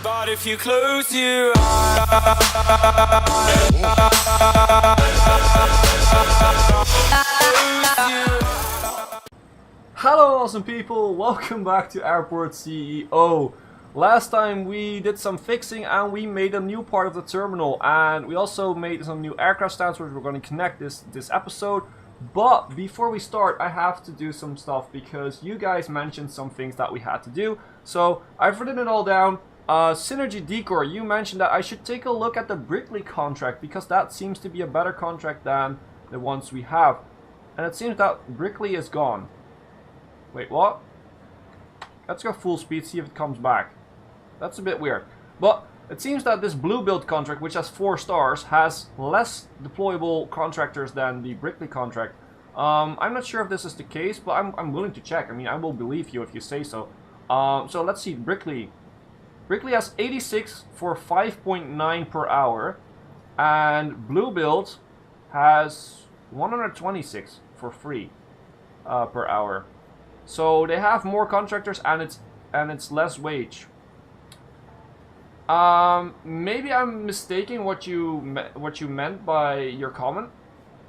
But if you close your eyes, hello awesome people, welcome back to Airport CEO. Last time we did some fixing and we made a new part of the terminal, and we also made some new aircraft stands which we're going to connect this episode. But before we start, I have to do some stuff because you guys mentioned some things that we had to do. So I've written it all down. Synergy Decor, you mentioned that I should take a look at the Brickley contract because that seems to be a better contract than the ones we have. And it seems that Brickley is gone. Wait, what? Let's go full speed, see if it comes back. That's a bit weird. But it seems that this Blue Build contract, which has 4 stars, has less deployable contractors than the Brickley contract. I'm not sure if this is the case, but I'm willing to check. I mean, I will believe you if you say so. So let's see, Brickley. Brickley has 86 for 5.9 per hour, and Blue Build has 126 for free per hour. So they have more contractors and it's less wage. Maybe I'm mistaking what you meant by your comment.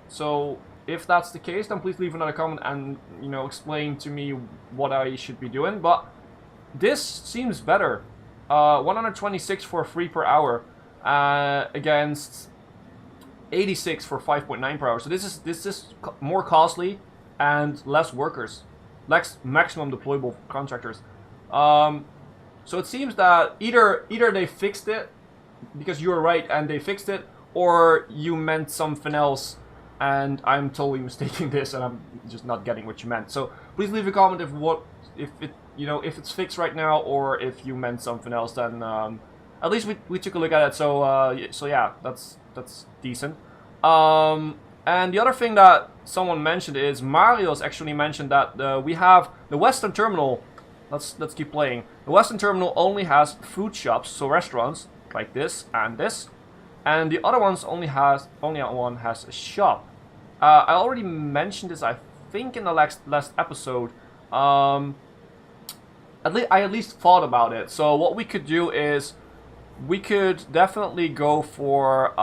So if that's the case, then please leave another comment and explain to me what I should be doing. But this seems better. 126 for free per hour against 86 for 5.9 per hour. So this is more costly and less workers, less maximum deployable contractors. So it seems that either they fixed it because you were right and they fixed it, or you meant something else and I'm totally mistaking this and I'm just not getting what you meant. So please leave a comment if it's fixed right now, or if you meant something else. Then at least we took a look at it. So yeah, that's decent. And the other thing that someone mentioned is Mario's actually mentioned that we have the Western Terminal. Let's keep playing. The Western Terminal only has food shops, so restaurants like this, and the other ones only one has a shop. I already mentioned this, I think, in the last episode. I at least thought about it. So what we could do is we could definitely go for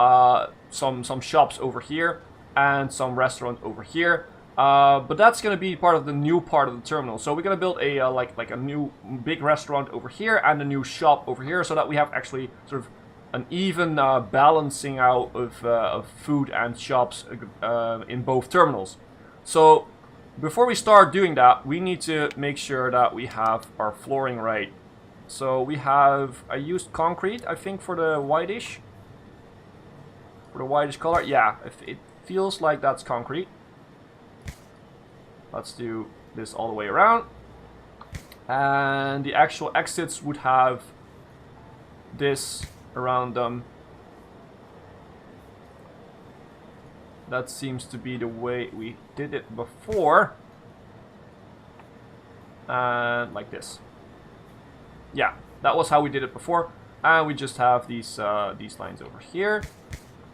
some shops over here and some restaurants over here. But that's going to be part of the new part of the terminal. So we're going to build a like a new big restaurant over here and a new shop over here, so that we have actually sort of an even balancing out of food and shops in both terminals. So before we start doing that, we need to make sure that we have our flooring right. So I used concrete, I think, for the whitish color. Yeah, it feels like that's concrete. Let's do this all the way around. And the actual exits would have this around them. That seems to be the way we did it before. And like this. Yeah, that was how we did it before. And we just have these lines over here.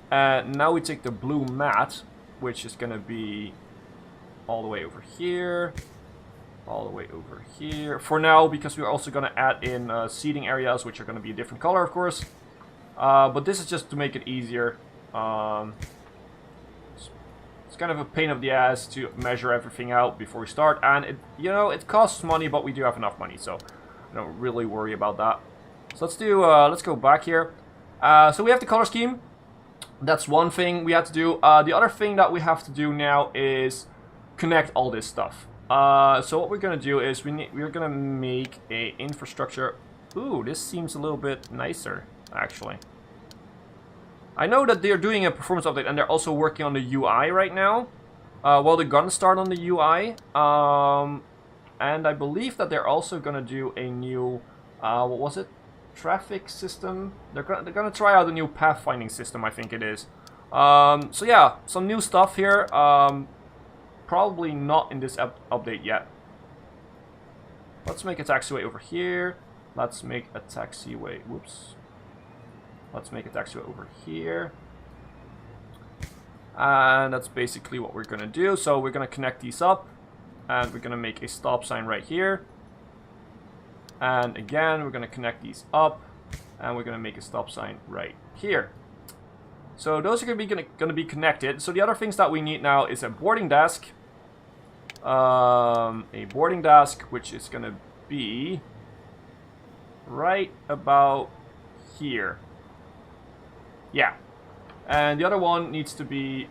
And now we take the blue mat, which is going to be all the way over here, all the way over here. For now, because we're also going to add in seating areas, which are going to be a different color, of course. But this is just to make it easier. It's kind of a pain of the ass to measure everything out before we start, and it costs money, but we do have enough money, so I don't really worry about that. So let's go back here. So we have the color scheme. That's one thing we have to do. The other thing that we have to do now is connect all this stuff. So what we're gonna do is we're gonna make a infrastructure. Ooh, this seems a little bit nicer, actually. I know that they're doing a performance update and they're also working on the UI right now. Well, they're gonna start on the UI. And I believe that they're also gonna do a new, what was it? Traffic system. They're gonna try out a new pathfinding system, I think it is. So yeah, some new stuff here. Probably not in this update yet. Let's make a taxiway over here. Let's make a taxiway. Whoops. Let's make a taxiway over here. And that's basically what we're going to do. So we're going to connect these up. And we're going to make a stop sign right here. And again, we're going to connect these up. And we're going to make a stop sign right here. So those are going to be connected. So the other things that we need now is a boarding desk. Which is going to be right about here. Yeah. And the other one needs to be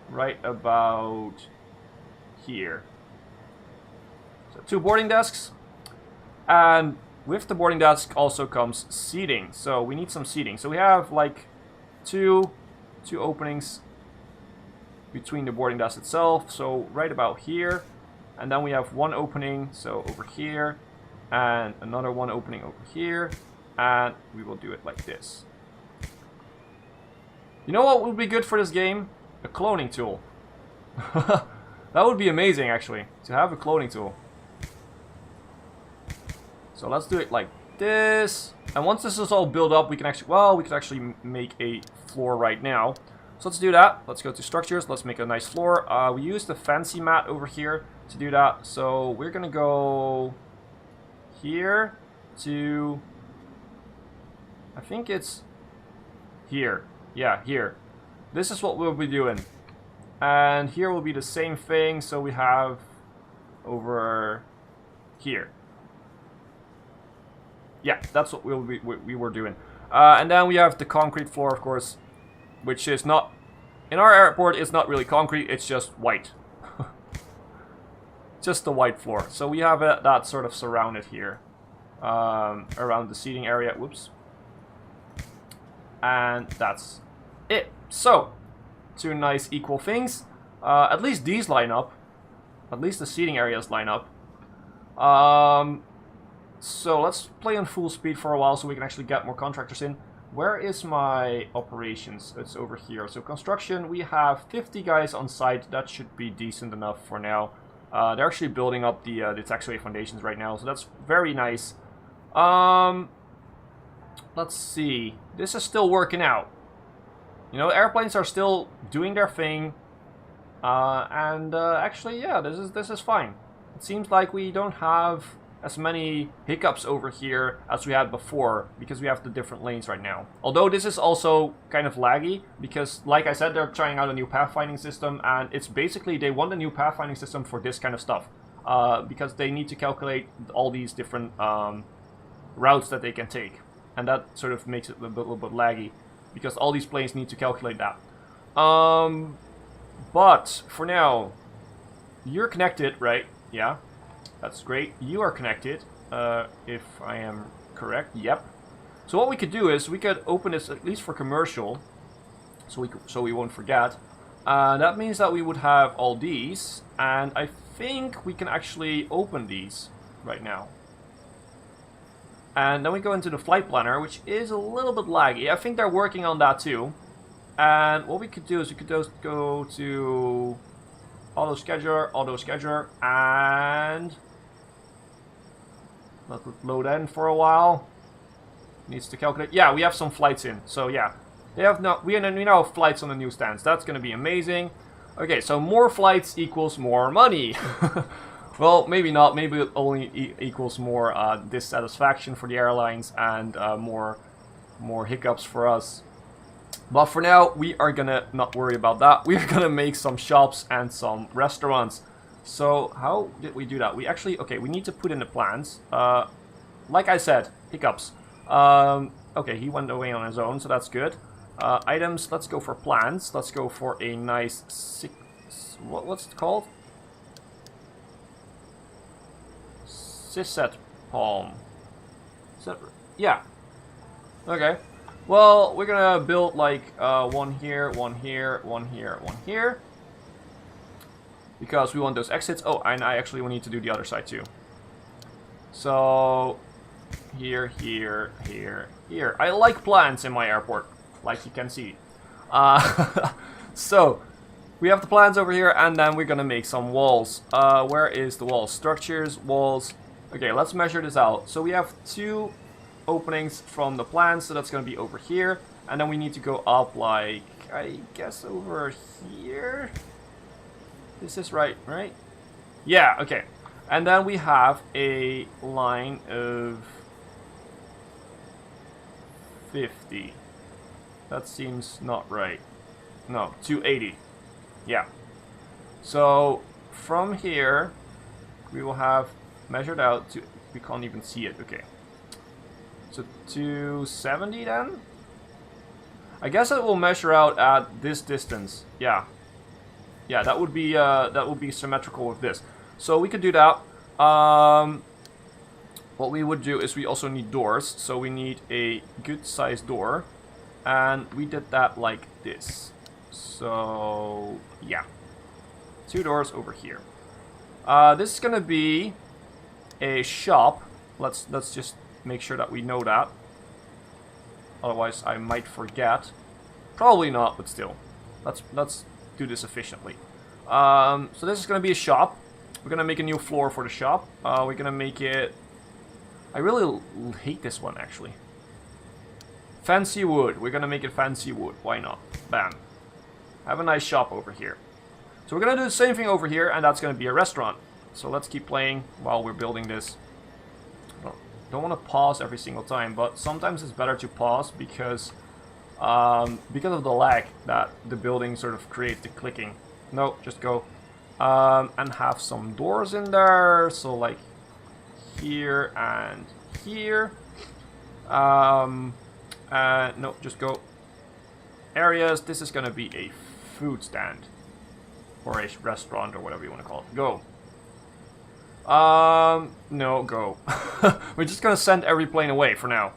right about here. So 2 boarding desks. And with the boarding desk also comes seating. So we need some seating. So we have like two openings between the boarding desk itself. So right about here. And then we have 1 opening, so over here. And another 1 opening over here. And we will do it like this. You know what would be good for this game? A cloning tool. That would be amazing, actually, to have a cloning tool. So let's do it like this. And once this is all built up, we can actually, well, we could actually make a floor right now. So let's do that. Let's go to structures. Let's make a nice floor. We use the fancy mat over here to do that. So we're going to go here to, I think it's here. Yeah, here. This is what we'll be doing. And here will be the same thing. So we have over here. Yeah, that's what we were doing. And then we have the concrete floor, of course, which is not, in our airport, it's not really concrete, it's just white. Just the white floor. So we have that sort of surrounded here. Around the seating area. Whoops. And that's it. So, 2 nice equal things. At least these line up. At least the seating areas line up. So let's play on full speed for a while so we can actually get more contractors in. Where is my operations? It's over here. So construction, we have 50 guys on site. That should be decent enough for now. They're actually building up the taxiway foundations right now, so that's very nice. Let's see. This is still working out. You know, airplanes are still doing their thing. Actually, yeah, this is fine. It seems like we don't have as many hiccups over here as we had before, because we have the different lanes right now. Although this is also kind of laggy, because like I said, they're trying out a new pathfinding system, and it's basically they want a new pathfinding system for this kind of stuff, because they need to calculate all these different routes that they can take, and that sort of makes it a little bit laggy, because all these planes need to calculate that. But for now, you're connected, right? Yeah. That's great. You are connected, if I am correct. Yep. So what we could do is we could open this at least for commercial, so we won't forget. That means that we would have all these, and I think we can actually open these right now. And then we go into the flight planner, which is a little bit laggy. I think they're working on that too. And what we could do is we could just go to auto scheduler, and let it load in for a while. Needs to calculate. Yeah, we have some flights in. So yeah, we now have flights on the newsstands. That's going to be amazing. Okay, so more flights equals more money. Well, maybe not. Maybe it only equals more dissatisfaction for the airlines and more hiccups for us. But for now, we are gonna not worry about that. We are gonna make some shops and some restaurants. So how did we do that? We actually, okay, we need to put in the plans. Like I said, hiccups. Okay, he went away on his own, so that's good. Items, let's go for plans. Let's go for a nice, what's it called? Sisset palm. Is that, yeah. Okay. Well, we're gonna build like one here, one here, one here, one here. Because we want those exits. Oh, and I actually will need to do the other side too. So, here, here, here, here. I like plans in my airport, like you can see. So, we have the plans over here, and then we're gonna make some walls. Where is the walls? Structures, walls. Okay, let's measure this out. So we have 2 openings from the plans, so that's gonna be over here. And then we need to go up like, I guess over here? This is right? Yeah, okay. And then we have a line of 250. That seems not right. No, 280. Yeah. So from here, we will have measured out to. We can't even see it. Okay. So 270 then. I guess it will measure out at this distance. Yeah. Yeah, that would be symmetrical with this. So we could do that. What we would do is we also need doors. So we need a good sized door. And we did that like this. So yeah. 2 doors over here. This is gonna be a shop. Let's just make sure that we know that. Otherwise I might forget. Probably not, but still. Let's do this efficiently. So this is gonna be a shop. We're gonna make a new floor for the shop. We're gonna make it. I really hate this one actually. Fancy wood. We're gonna make it fancy wood. Why not? Bam. Have a nice shop over here. So we're gonna do the same thing over here, and that's gonna be a restaurant. So let's keep playing while we're building this. Don't want to pause every single time, but sometimes it's better to pause because of the lag that the building sort of creates the clicking. No, just go. And have some doors in there, so like here and here. No, just go. Areas. This is gonna be a food stand or a restaurant or whatever you want to call it. Go. No, go. We're just gonna send every plane away for now.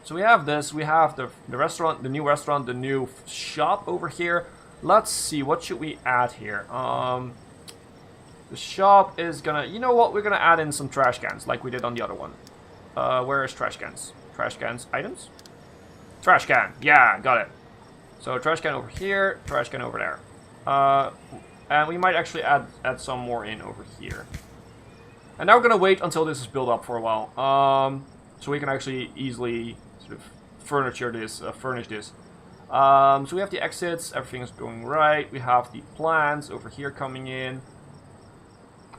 So we have this. We have the restaurant, the new restaurant, the new shop over here. Let's see, what should we add here? The shop is gonna, you know what? We're gonna add in some trash cans like we did on the other one. Where is trash cans? Trash cans, items? Trash can, yeah, got it. So trash can over here, trash can over there. And we might actually add some more in over here. And now we're gonna wait until this is built up for a while. So we can actually easily sort of furnish this. So we have the exits, everything is going right. We have the plans over here coming in.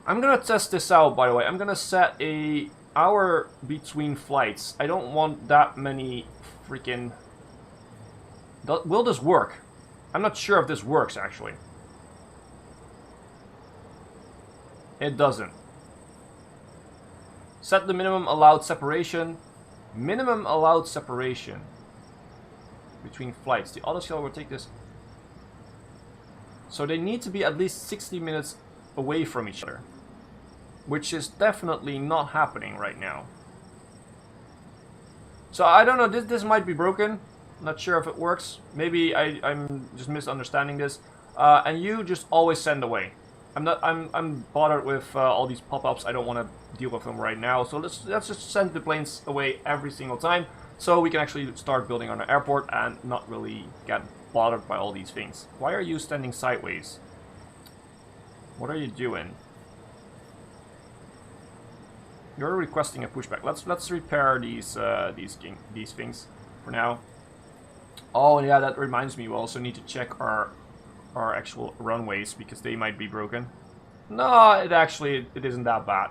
I'm gonna test this out, by the way. I'm gonna set a hour between flights. I don't want that many freaking... Will this work? I'm not sure if this works, actually. It doesn't. Set the minimum allowed separation. Minimum allowed separation between flights. The autoscale will take this. So they need to be at least 60 minutes away from each other, which is definitely not happening right now. So I don't know, this might be broken. Not sure if it works. Maybe I'm just misunderstanding this. And you just always send away. I'm bothered with all these pop-ups. I don't want to deal with them right now. So let's just send the planes away every single time, so we can actually start building on our airport and not really get bothered by all these things. Why are you standing sideways? What are you doing? You're requesting a pushback. Let's repair these things for now. Oh yeah, that reminds me. We also need to check our actual runways because they might be broken. No, it isn't that bad.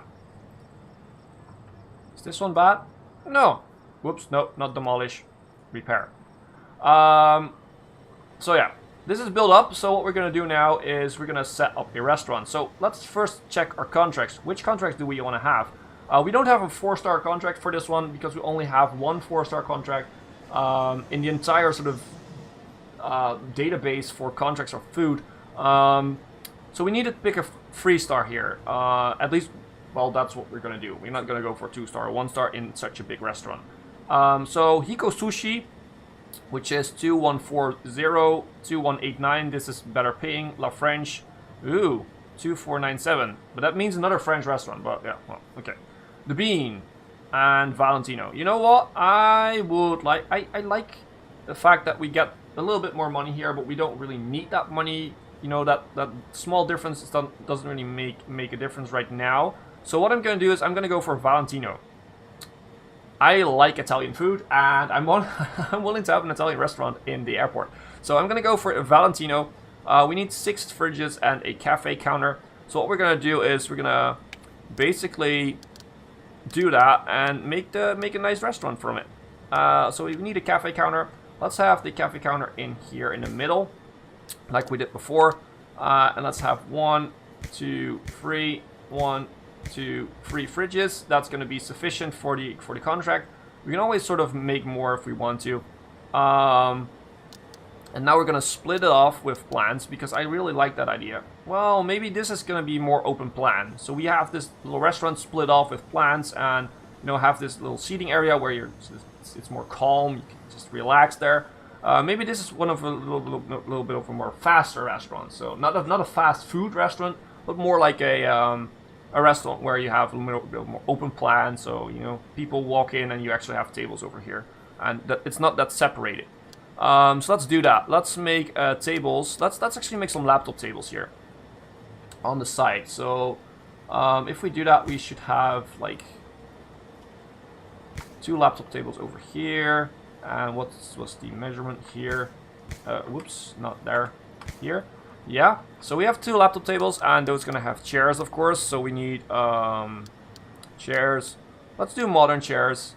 Is this one bad? No. Whoops, no, not demolish. Repair. So yeah, this is built up. So what we're gonna do now is we're gonna set up a restaurant. So let's first check our contracts. Which contracts do we want to have? We don't have a 4-star contract for this one because we only have one 4-star contract in the entire sort of database for contracts of food. So we need to pick a 3-star here. At least, well, that's what we're gonna do. We're not gonna go for 2-star or 1-star in such a big restaurant. So Hiko Sushi, which is 2140, 2189. This is better paying. La French, ooh, 2497. But that means another French restaurant. But yeah, well, okay. The Bean and Valentino. You know what? I like the fact that we get a little bit more money here, but we don't really need that money. You know, that small difference doesn't really make a difference right now. So what I'm going to do is I'm going to go for Valentino. I like Italian food, and I'm willing to have an Italian restaurant in the airport. So I'm going to go for a Valentino. We need 6 fridges and a cafe counter. So what we're going to do is we're going to basically do that and make a nice restaurant from it. So we need a cafe counter. Let's have the cafe counter in here in the middle, like we did before. And let's have 1, 2, 3, 1, 2, 3 fridges. That's going to be sufficient for the contract. We can always sort of make more if we want to. And now we're going to split it off with plants because I really like that idea. Well, maybe this is going to be more open plan. So we have this little restaurant split off with plants and, you know, have this little seating area where it's more calm. You can just relax there. Maybe this is one of a little bit of a more faster restaurant. So not a fast food restaurant, but more like a restaurant where you have a little bit more open plan. So, you know, people walk in and you actually have tables over here. And it's not that separated. So let's do that. Let's make tables. Let's actually make some laptop tables here on the side. So if we do that, we should have like 2 laptop tables over here. And what's the measurement here? Whoops, not there. Here. Yeah. So we have 2 laptop tables, and those gonna have chairs, of course. So we need chairs. Let's do modern chairs.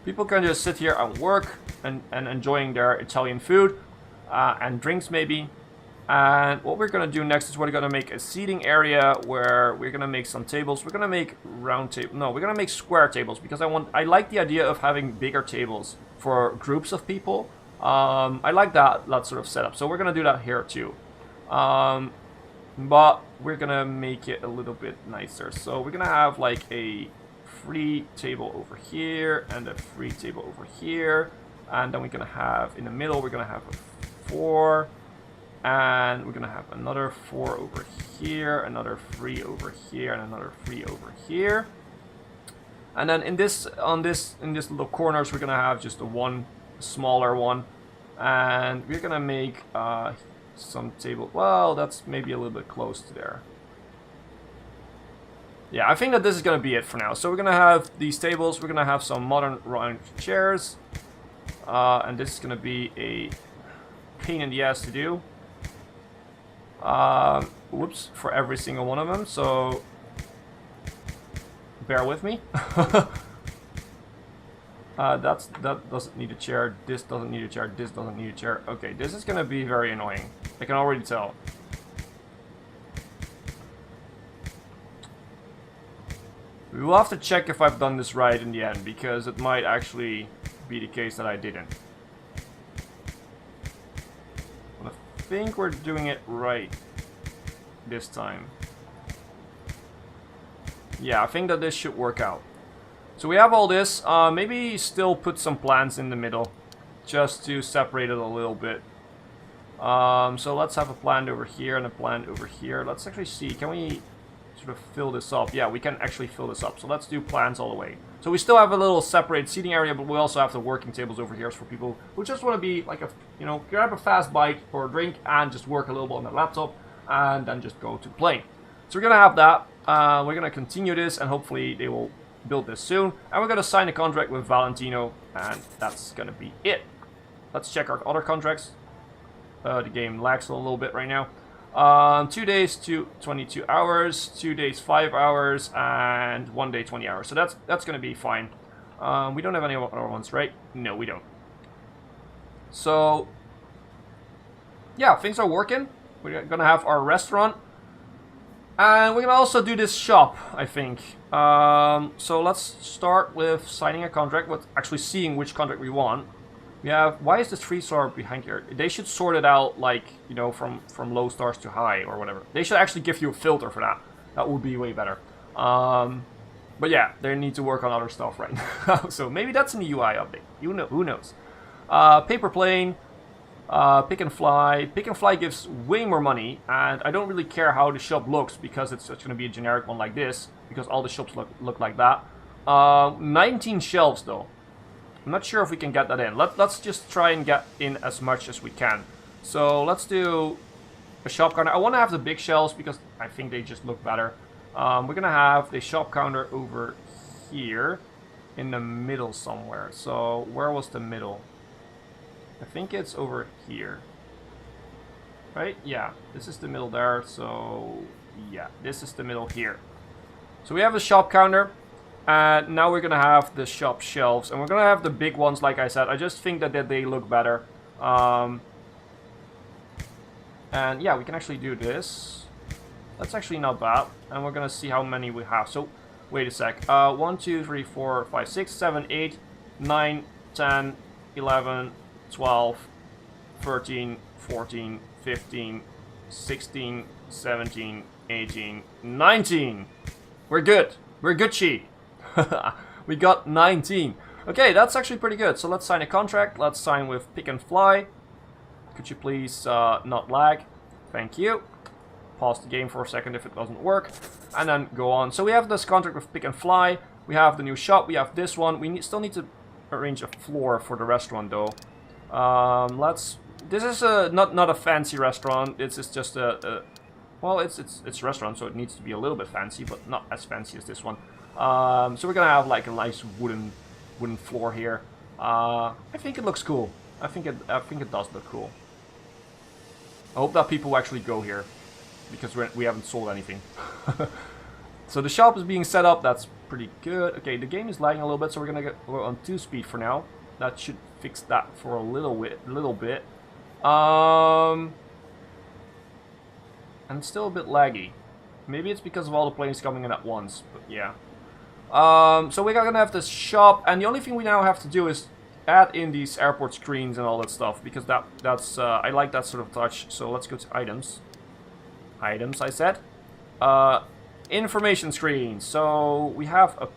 People can just sit here and work and enjoying their Italian food and drinks maybe. And what we're going to do next is we're going to make a seating area where we're going to make some tables. We're going to make round table. No, we're going to make square tables because I like the idea of having bigger tables for groups of people. I like that sort of setup. So we're going to do that here too. But we're going to make it a little bit nicer. So we're going to have like a free table over here and a free table over here, and then we're gonna have in the middle we're gonna have a 4, and we're gonna have another 4 over here, another 3 over here, and another 3 over here. And then in this little corners we're gonna have just a smaller one, and we're gonna make some table. Well, that's maybe a little bit close to there. Yeah, I think that this is going to be it for now. So we're going to have these tables. We're going to have some modern round chairs. And this is going to be a pain in the ass to do. Whoops, for every single one of them. So bear with me. That doesn't need a chair. This doesn't need a chair. This doesn't need a chair. Okay, this is going to be very annoying. I can already tell. We will have to check if I've done this right in the end, because it might actually be the case that I didn't. But I think we're doing it right this time. Yeah, I think that this should work out. So we have all this. Maybe still put some plants in the middle, just to separate it a little bit. So let's have a plant over here and a plant over here. Let's actually see, can we sort of fill this up? Yeah, we can actually fill this up. So let's do plants all the way. So we still have a little separated seating area, but we also have the working tables over here for people who just want to be like grab a fast bite or a drink and just work a little bit on their laptop and then just go to play. So we're gonna have that. We're gonna continue this, and hopefully they will build this soon. And we're gonna sign a contract with Valentino, and that's gonna be it. Let's check our other contracts. The game lags a little bit right now. 2 days to 22 hours, 2 days 5 hours, and 1 day 20 hours. So that's gonna be fine. We don't have any other ones, right? No, we don't. So yeah, things are working. We're gonna have our restaurant, and we're gonna also do this shop, I think. So let's start with signing a contract, with actually seeing which contract we want. We have, why is this 3-star behind here? They should sort it out, like, you know, from low stars to high or whatever. They should actually give you a filter for that. That would be way better. But yeah, they need to work on other stuff right now. So maybe that's in the UI update. You know, who knows? Paper plane, pick and fly. Pick and fly gives way more money, and I don't really care how the shop looks because it's going to be a generic one like this, because all the shops look like that. 19 shelves though. I'm not sure if we can get that in. Let's just try and get in as much as we can. So let's do a shop counter. I want to have the big shelves because I think they just look better. We're going to have the shop counter over here in the middle somewhere. So where was the middle? I think it's over here. Right? Yeah, this is the middle there. So yeah, this is the middle here. So we have a shop counter. And now we're gonna have the shop shelves, and we're gonna have the big ones, like I said. I just think that they look better. And yeah, we can actually do this. That's actually not bad. And we're gonna see how many we have. So, wait a sec. 1, 2, 3, 4, 5, 6, 7, 8, 9, 10, 11, 12, 13, 14, 15, 16, 17, 18, 19. We're good. We're Gucci. We got 19. Okay, that's actually pretty good. So let's sign a contract. Let's sign with Pick and Fly. Could you please not lag? Thank you. Pause the game for a second if it doesn't work. And then go on. So we have this contract with Pick and Fly. We have the new shop. We have this one. We still need to arrange a floor for the restaurant though. This is not a fancy restaurant. It's just well, it's a restaurant, so it needs to be a little bit fancy, but not as fancy as this one. So we're gonna have like a nice wooden floor here. I think it looks cool. I think it does look cool. I hope that people actually go here, because we haven't sold anything. So the shop is being set up. That's pretty good. Okay, the game is lagging a little bit, so we're gonna go on 2 speed for now. That should fix that for a little bit. And it's still a bit laggy. Maybe it's because of all the planes coming in at once, but yeah. So we're gonna have this shop, and the only thing we now have to do is add in these airport screens and all that stuff, because that's I like that sort of touch. So let's go to items. Items, I said. Information screen. So we have a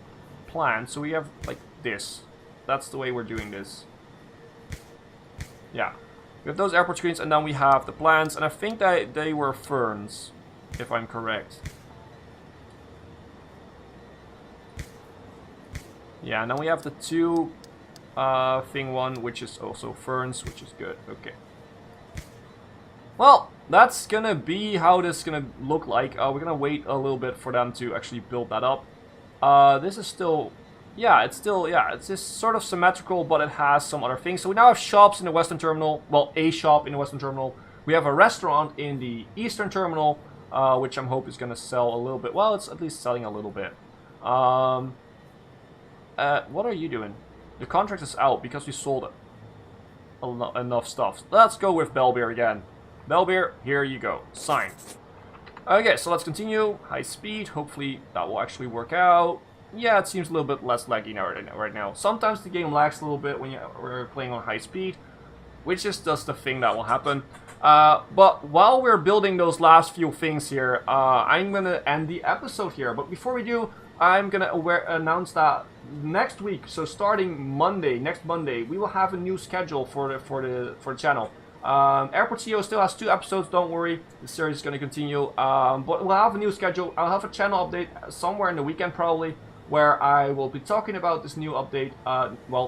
plan. So we have like this. That's the way we're doing this. Yeah. We have those airport screens, and then we have the plans, and I think that they were ferns, if I'm correct. Yeah, and then we have the 2 thing one, which is also ferns, which is good. Okay. Well, that's gonna be how this is gonna look like. We're gonna wait a little bit for them to actually build that up. This is still... Yeah, it's just sort of symmetrical, but it has some other things. So we now have shops in the Western Terminal. Well, a shop in the Western Terminal. We have a restaurant in the Eastern Terminal, which I'm hoping is going to sell a little bit. Well, it's at least selling a little bit. What are you doing? The contract is out because we sold enough stuff. Let's go with Bellbeer again. Bellbeer, here you go. Sign. Okay, so let's continue. High speed. Hopefully that will actually work out. Yeah, it seems a little bit less laggy right now. Sometimes the game lags a little bit when we're playing on high speed, which is just the thing that will happen. But while we're building those last few things here, I'm going to end the episode here. But before we do, I'm going to announce that next week, so starting next Monday, we will have a new schedule for the channel. Airport CEO still has 2 episodes, don't worry, the series is going to continue. But we'll have a new schedule. I'll have a channel update somewhere in the weekend probably, where I will be talking about this new update,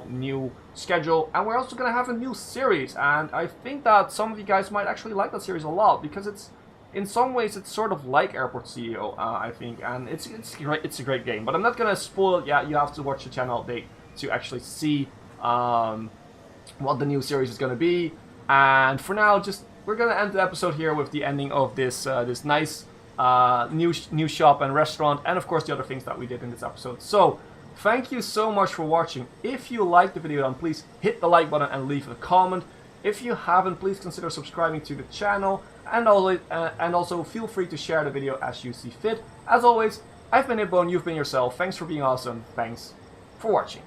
new schedule, and we're also going to have a new series, and I think that some of you guys might actually like that series a lot, because it's, in some ways, it's sort of like Airport CEO, I think, and it's a great game, but I'm not going to spoil it. Yeah, you have to watch the channel update to actually see what the new series is going to be, and for now, we're going to end the episode here with the ending of this this nice new shop and restaurant, and of course the other things that we did in this episode. So thank you so much for watching. If you liked the video, then please hit the like button and leave a comment. If you haven't, please consider subscribing to the channel, and also feel free to share the video as you see fit. As always, I've been Hipbone, you've been yourself. Thanks for being awesome. Thanks for watching.